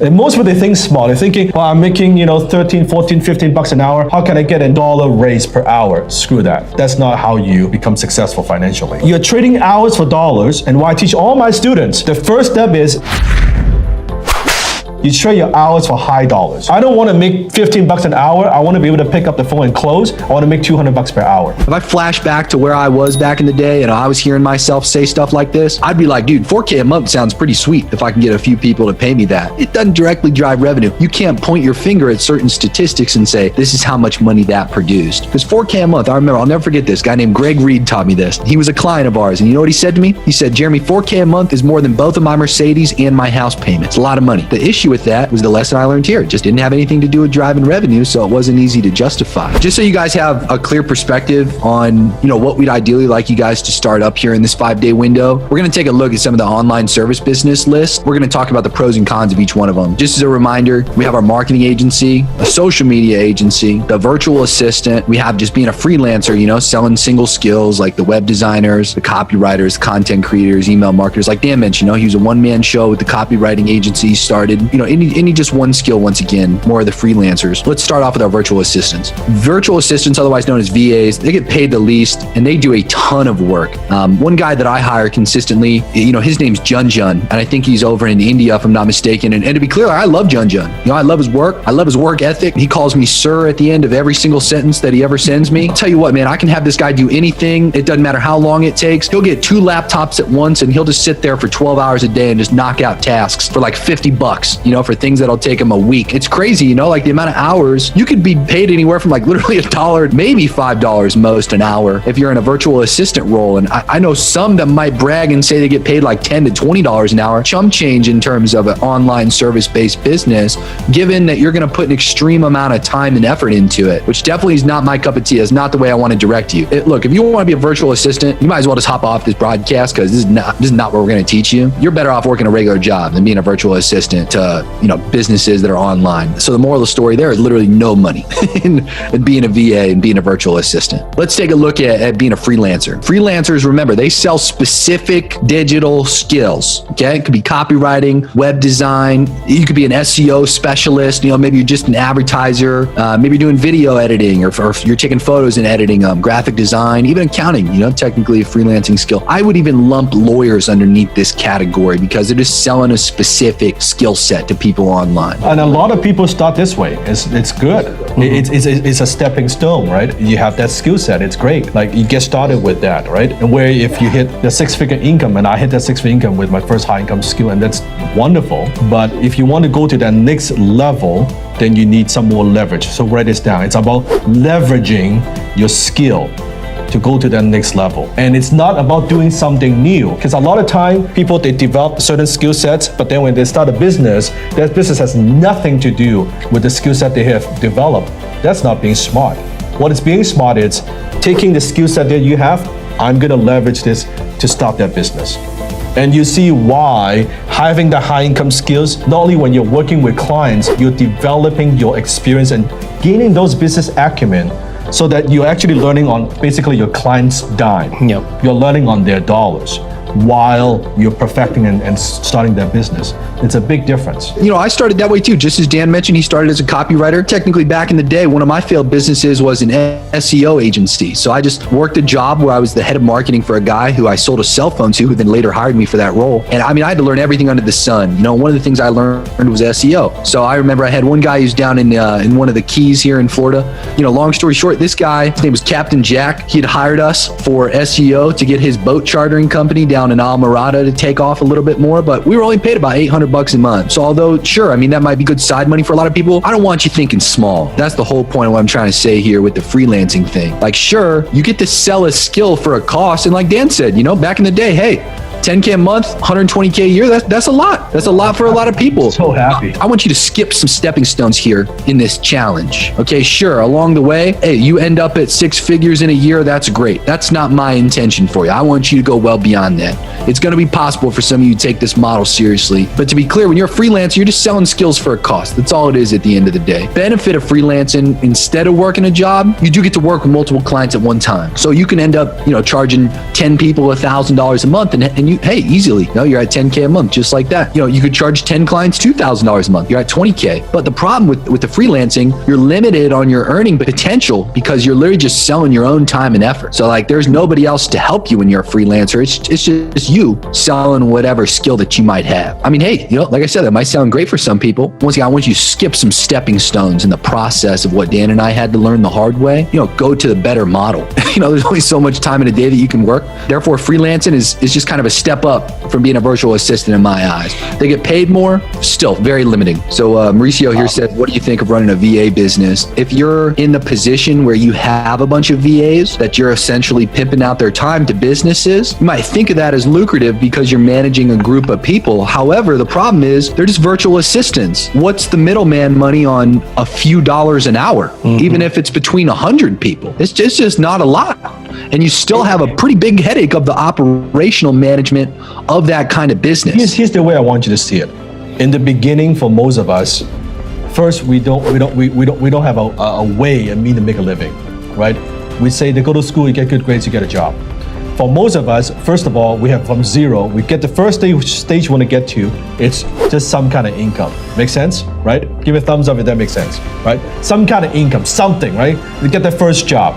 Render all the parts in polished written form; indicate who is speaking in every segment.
Speaker 1: And most people, they think small. They're thinking, well, I'm making, 13, 14, 15 bucks an hour. How can I get a dollar raise per hour? Screw that. That's not how you become successful financially. You're trading hours for dollars. And what I teach all my students, the first step is you trade your hours for high dollars. I don't want to make 15 bucks an hour. I want to be able to pick up the phone and close. I want to make 200 bucks per hour.
Speaker 2: If I flash back to where I was back in the day and I was hearing myself say stuff like this, I'd be like, dude, 4K a month sounds pretty sweet if I can get a few people to pay me that. It doesn't directly drive revenue. You can't point your finger at certain statistics and say, this is how much money that produced. Because 4K a month, I remember, I'll never forget this. A guy named Greg Reed taught me this. He was a client of ours. And you know what he said to me? He said, Jeremy, 4K a month is more than both of my Mercedes and my house payments. It's a lot of money. The issue with that was the lesson I learned here. It just didn't have anything to do with driving revenue, so it wasn't easy to justify. Just so you guys have a clear perspective on, what we'd ideally like you guys to start up here in this 5-day window, we're going to take a look at some of the online service business lists. We're going to talk about the pros and cons of each one of them. Just as a reminder, we have our marketing agency, a social media agency, the virtual assistant. We have just being a freelancer, selling single skills like the web designers, the copywriters, content creators, email marketers. Like Dan mentioned, he was a one-man show with the copywriting agency he started. Any just one skill, once again, more of the freelancers. Let's start off with our virtual assistants. Virtual assistants, otherwise known as VAs, they get paid the least and they do a ton of work. One guy that I hire consistently, his name's Jun, and I think he's over in India, if I'm not mistaken. And to be clear, I love Jun. I love his work. I love his work ethic. He calls me sir at the end of every single sentence that he ever sends me. I'll tell you what, man, I can have this guy do anything. It doesn't matter how long it takes. He'll get 2 laptops at once and he'll just sit there for 12 hours a day and just knock out tasks for like 50 bucks, for things that'll take him a week. It's crazy, like the amount of hours you could be paid anywhere from like literally $1, maybe $5 most an hour if you're in a virtual assistant role. And I know some that might brag and say they get paid like $10 to $20 an hour. Chump change in terms of an online service-based business, given that you're going to put an extreme amount of time and effort into it, which definitely is not my cup of tea. It's not the way I want to direct you. Look, if you want to be a virtual assistant, you might as well just hop off this broadcast because this is not what we're going to teach you. You're better off working a regular job than being a virtual assistant to, businesses that are online. So the moral of the story there is literally no money in being a VA and being a virtual assistant. Let's take a look at being a freelancer. Freelancers, remember, they sell specific digital skills. Okay, it could be copywriting, web design. You could be an SEO specialist. Maybe you're just an advertiser. Maybe you're doing video editing, or you're taking photos and editing, graphic design, even accounting. Technically a freelancing skill. I would even lump lawyers underneath this category because they're just selling a specific skill set to people online.
Speaker 1: And a lot of people start this way. It's good. It's a stepping stone, right? You have that skill set. It's great. Like you get started with that, right? And where if you hit the 6-figure income, and I hit that 6-figure income with my first high income skill, and that's wonderful. But if you want to go to that next level, then you need some more leverage. So write this down. It's about leveraging your skill to go to that next level. And it's not about doing something new, because a lot of time people, they develop certain skill sets, but then when they start a business, that business has nothing to do with the skill set they have developed. That's not being smart. What is being smart is taking the skill set that you have, I'm gonna leverage this to start that business. And you see why having the high income skills, not only when you're working with clients, you're developing your experience and gaining those business acumen, so that you're actually learning on basically your client's dime.
Speaker 3: Yep.
Speaker 1: You're learning on their dollars while you're perfecting and starting that business. It's a big difference.
Speaker 2: I started that way too. Just as Dan mentioned, he started as a copywriter. Technically, back in the day, one of my failed businesses was an SEO agency. So I just worked a job where I was the head of marketing for a guy who I sold a cell phone to, who then later hired me for that role. And I had to learn everything under the sun. One of the things I learned was SEO. So I remember I had one guy who's down in one of the Keys here in Florida. Long story short, this guy, his name was Captain Jack. He'd hired us for SEO to get his boat chartering company down in Almirada to take off a little bit more, but we were only paid about $800 a month. So although, sure, that might be good side money for a lot of people, I don't want you thinking small. That's the whole point of what I'm trying to say here with the freelancing thing. Like, sure, you get to sell a skill for a cost, and like Dan said, back in the day, hey, 10K a month, 120K a year, that's a lot. That's a lot for a lot of people.
Speaker 1: So happy.
Speaker 2: I want you to skip some stepping stones here in this challenge. Okay, sure, along the way, hey, you end up at 6 figures in a year, that's great. That's not my intention for you. I want you to go well beyond that. It's going to be possible for some of you to take this model seriously. But to be clear, when you're a freelancer, you're just selling skills for a cost. That's all it is at the end of the day. Benefit of freelancing, instead of working a job, you do get to work with multiple clients at one time. So you can end up, charging 10 people $1,000 a month, and hey, easily, you're at 10K a month, just like that. You could charge 10 clients $2,000 a month. You're at 20K. But the problem with the freelancing, you're limited on your earning potential because you're literally just selling your own time and effort. So like, there's nobody else to help you when you're a freelancer. It's just you selling whatever skill that you might have. I mean, hey, like I said, that might sound great for some people. Once again, I want you to skip some stepping stones in the process of what Dan and I had to learn the hard way. Go to the better model. There's only so much time in a day that you can work. Therefore, freelancing is just kind of a step up from being a virtual assistant in my eyes. They get paid more, still very limiting. So Mauricio here says, what do you think of running a VA business? If you're in the position where you have a bunch of VAs that you're essentially pimping out their time to businesses, you might think of that as lucrative because you're managing a group of people. However, the problem is they're just virtual assistants. What's the middleman money on a few dollars an hour? Even if it's between 100 people, it's just not a lot. And you still have a pretty big headache of the operational management of that kind of business.
Speaker 1: Here's the way I want you to see it. In the beginning, for most of us, first we don't have a way, a mean to make a living, right? We say they go to school, you get good grades, you get a job. For most of us, first of all, we have from zero. We get the first stage we want to get to, it's just some kind of income. Make sense, right? Give me a thumbs up if that makes sense, right? Some kind of income, something, right? We get the first job.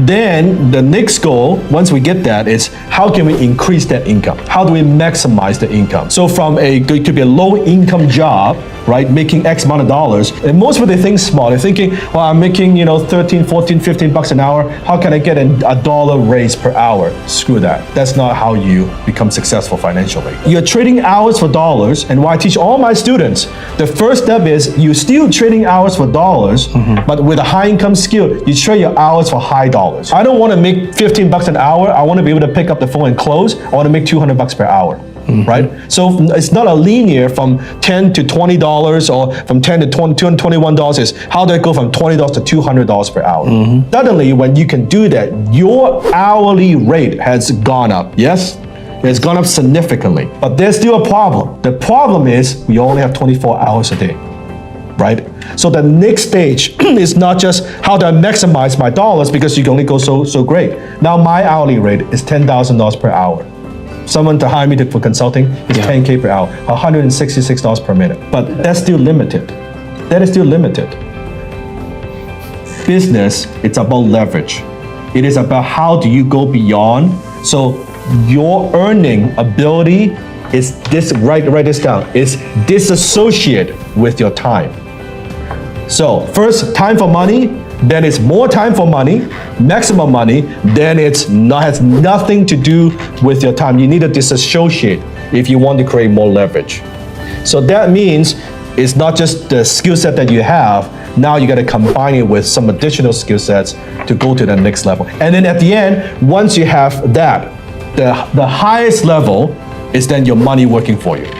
Speaker 1: Then the next goal, once we get that, is how can we increase that income? How do we maximize the income? So from it could be a low income job, right? Making X amount of dollars. And most people, they think small. They're thinking, well, I'm making, 13, 14, 15 bucks an hour. How can I get a dollar raise per hour? Screw that. That's not how you become successful financially. You're trading hours for dollars. And what I teach all my students, the first step is you still trading hours for dollars, but with a high income skill, you trade your hours for high dollars. I don't want to make 15 bucks an hour. I want to be able to pick up the phone and close. I want to make 200 bucks per hour. Right? So it's not a linear from $10 to $20 or from $10 to $221. Is how do I go from $20 to $200 per hour? Suddenly, when you can do that, your hourly rate has gone up. Yes? It's gone up significantly. But there's still a problem. The problem is we only have 24 hours a day. Right? So the next stage is not just how do I maximize my dollars because you can only go so great. Now my hourly rate is $10,000 per hour. Someone to hire me for consulting is $10K per hour, $166 per minute. But that's still limited. That is still limited. Business, it's about leverage. It is about how do you go beyond. So your earning ability is this, write this down, is disassociated with your time. So first, time for money, then it's more time for money, maximum money, then has nothing to do with your time. You need to disassociate if you want to create more leverage. So that means it's not just the skill set that you have, now you got to combine it with some additional skill sets to go to the next level. And then at the end, once you have that, the highest level is then your money working for you.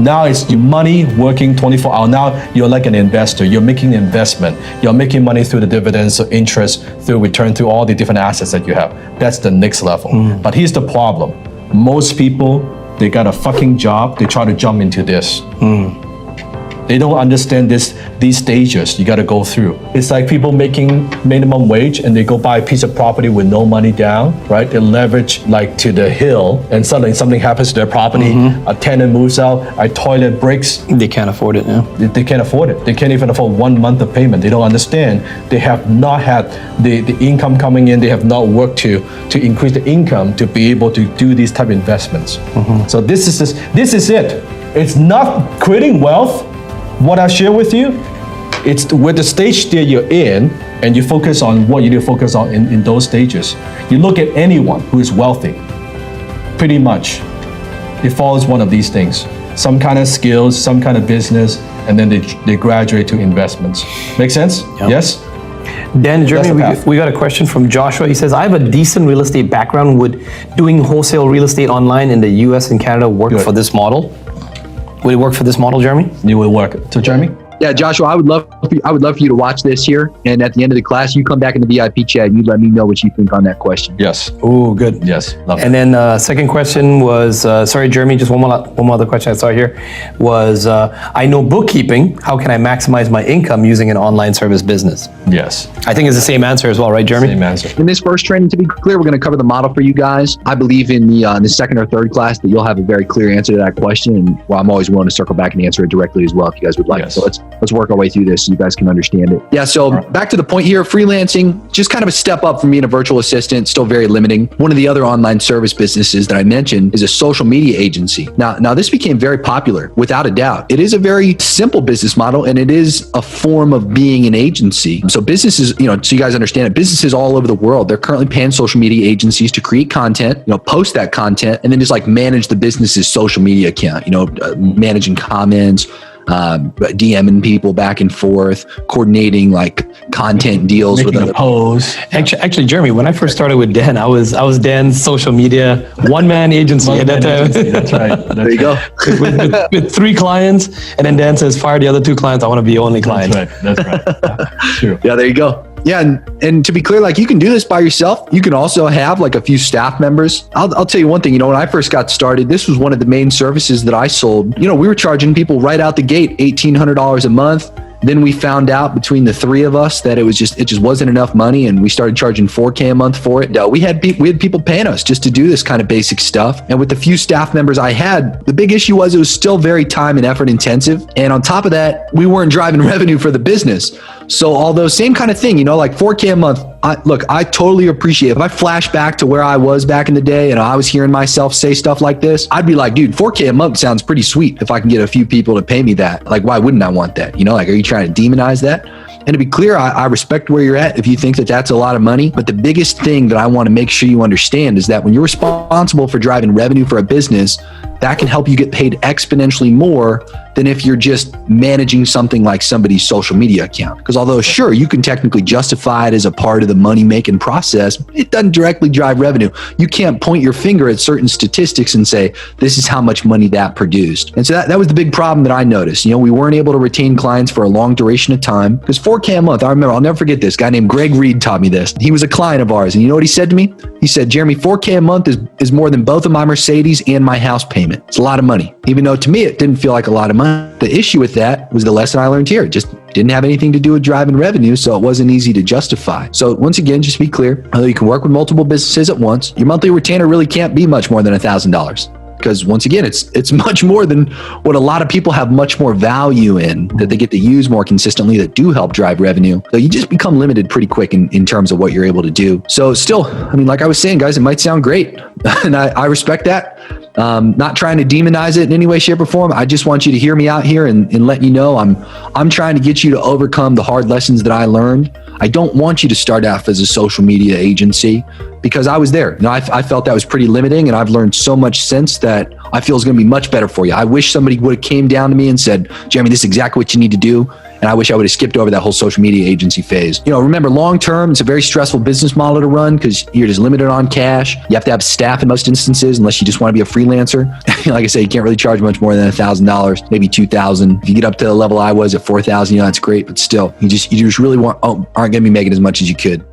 Speaker 1: Now it's your money working 24 hours. Now you're like an investor. You're making an investment. You're making money through the dividends, through interest, through return, through all the different assets that you have. That's the next level. But here's the problem. Most people, they got a fucking job. They try to jump into this. They don't understand these stages you got to go through. It's like people making minimum wage and they go buy a piece of property with no money down, right? They leverage like to the hill and suddenly something happens to their property. A tenant moves out, a toilet breaks.
Speaker 3: They can't afford it, yeah.
Speaker 1: They can't afford it. They can't even afford 1 month of payment. They don't understand. They have not had the income coming in. They have not worked to increase the income to be able to do these type of investments. So this is it. It's not creating wealth. What I share with you, it's with the stage that you're in and you focus on what you need to focus on in those stages. You look at anyone who is wealthy, pretty much, it follows one of these things. Some kind of skills, some kind of business, and then they graduate to investments. Make sense? Yep. Yes?
Speaker 3: Dan, Jeremy, we got a question from Joshua. He says, I have a decent real estate background. Would doing wholesale real estate online in the US and Canada work for this model? Would it work for this model, Jeremy?
Speaker 1: It will work. So Jeremy?
Speaker 2: Yeah, Joshua, I would love for you to watch this here. And at the end of the class, you come back in the VIP chat and you let me know what you think on that question.
Speaker 1: Yes.
Speaker 3: Oh, good.
Speaker 1: Yes. Love
Speaker 3: And then second question was, sorry, Jeremy, just one more other question I saw here was, I know bookkeeping. How can I maximize my income using an online service business?
Speaker 1: Yes.
Speaker 3: I think it's the same answer as well, right, Jeremy?
Speaker 1: Same answer.
Speaker 2: In this first training, to be clear, we're going to cover the model for you guys. I believe in the second or third class that you'll have a very clear answer to that question. And well, I'm always willing to circle back and answer it directly as well if you guys would like.
Speaker 1: Yes.
Speaker 2: So let's work our way through this so you guys can understand it. Yeah, so back to the point here, freelancing, just kind of a step up from being a virtual assistant, still very limiting. One of the other online service businesses that I mentioned is a social media agency. Now this became very popular, without a doubt. It is a very simple business model, and it is a form of being an agency. So businesses, so you guys understand it, businesses all over the world, they're currently paying social media agencies to create content, post that content, and then just like manage the business's social media account, managing comments, DMing people back and forth, coordinating like content deals with other
Speaker 1: posts.
Speaker 3: Actually, Jeremy, when I first started with Dan, I was Dan's social media one-man agency at that time.
Speaker 1: That's right.
Speaker 2: There you go.
Speaker 3: with 3 clients, and then Dan says, fire the other 2 clients. I want to be only client.
Speaker 1: That's right. Yeah, true.
Speaker 2: Yeah, there you go. Yeah, and to be clear, like you can do this by yourself. You can also have like a few staff members. I'll tell you one thing, when I first got started, this was one of the main services that I sold. We were charging people right out the gate $1,800 a month. Then we found out between the 3 of us that it just wasn't enough money, and we started charging $4K a month for it. We had people paying us just to do this kind of basic stuff. And with the few staff members I had, the big issue was it was still very time and effort intensive. And on top of that, we weren't driving revenue for the business. So although same kind of thing, like $4K a month, I totally appreciate it. If I flash back to where I was back in the day and I was hearing myself say stuff like this, I'd be like, dude, $4K a month sounds pretty sweet. If I can get a few people to pay me that, like, why wouldn't I want that? Are you trying to demonize that? And to be clear, I respect where you're at if you think that that's a lot of money. But the biggest thing that I want to make sure you understand is that when you're responsible for driving revenue for a business, that can help you get paid exponentially more than if you're just managing something like somebody's social media account. Because although sure, you can technically justify it as a part of the money-making process, it doesn't directly drive revenue. You can't point your finger at certain statistics and say, this is how much money that produced. And so that was the big problem that I noticed. We weren't able to retain clients for a long duration of time because $4K a month, I remember, I'll never forget this. A guy named Greg Reed taught me this. He was a client of ours. And you know what he said to me? He said, Jeremy, $4K a month is more than both of my Mercedes and my house payment. It's a lot of money. Even though to me, it didn't feel like a lot of money. The issue with that was the lesson I learned here. It just didn't have anything to do with driving revenue, so it wasn't easy to justify. So once again, just to be clear, although you can work with multiple businesses at once, your monthly retainer really can't be much more than $1,000. Because once again, it's much more than what a lot of people have much more value in that they get to use more consistently that do help drive revenue. So you just become limited pretty quick in terms of what you're able to do. So still, like I was saying, guys, it might sound great. And I respect that. Not trying to demonize it in any way, shape, or form. I just want you to hear me out here and let you know I'm trying to get you to overcome the hard lessons that I learned. I don't want you to start off as a social media agency because I was there. I felt that was pretty limiting, and I've learned so much since that I feel is going to be much better for you. I wish somebody would have came down to me and said, Jeremy, this is exactly what you need to do. And I wish I would have skipped over that whole social media agency phase. Remember, long-term, it's a very stressful business model to run because you're just limited on cash. You have to have staff in most instances, unless you just want to be a freelancer. Like I say, you can't really charge much more than $1,000, maybe $2,000. If you get up to the level I was at $4,000, that's great, but still, you just really aren't going to be making as much as you could.